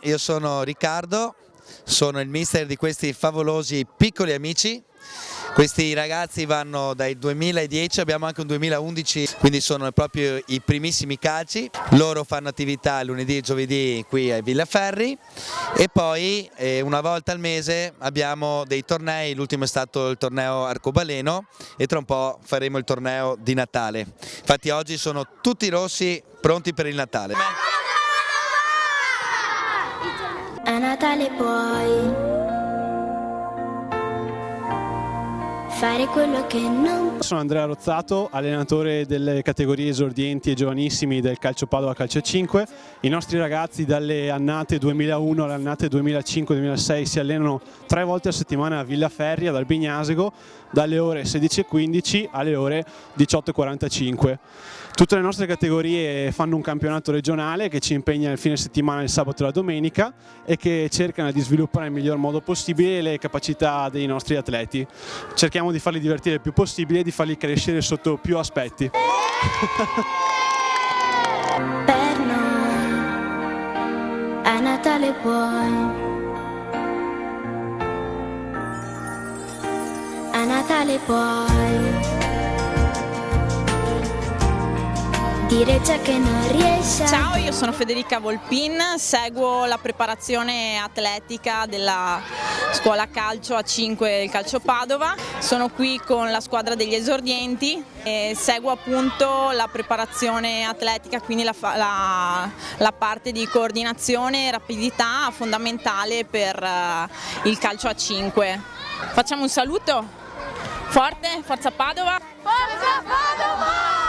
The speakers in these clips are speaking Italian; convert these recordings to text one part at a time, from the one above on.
Io sono Riccardo, sono il mister di questi favolosi piccoli amici. Questi ragazzi vanno dal 2010, abbiamo anche un 2011, quindi sono proprio i primissimi calci. Loro fanno attività lunedì e giovedì qui a Villaferri e poi una volta al mese abbiamo dei tornei, l'ultimo è stato il torneo arcobaleno e tra un po' faremo il torneo di Natale. Infatti oggi sono tutti rossi pronti per il Natale. A Natale puoi fare quello che non Sono Andrea Rozzato, allenatore delle categorie esordienti e giovanissimi del Calcio Padova Calcio 5. I nostri ragazzi dalle annate 2001 alle annate 2005-2006 si allenano 3 volte a settimana a Villaferri, ad Albignasego, dalle ore 16:15 alle ore 18:45. Tutte le nostre categorie fanno un campionato regionale che ci impegna il fine settimana, il sabato e la domenica, e che cercano di sviluppare nel miglior modo possibile le capacità dei nostri atleti. Cerchiamo di farli divertire il più possibile e di farli crescere sotto più aspetti. per noi. A Natale puoi. A Natale puoi dire ciò che non riesci. Ciao, io sono Federica Volpin, seguo la preparazione atletica della scuola calcio A5 del Calcio Padova. Sono qui con la squadra degli esordienti e seguo appunto la preparazione atletica, quindi la parte di coordinazione e rapidità fondamentale per il calcio A5. Facciamo un saluto forte, forza Padova! Forza Padova!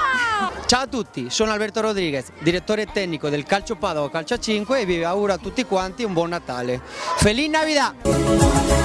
Ciao a tutti, sono Alberto Rodriguez, direttore tecnico del Calcio Padova Calcio 5 e vi auguro a tutti quanti un buon Natale. Feliz Navidad!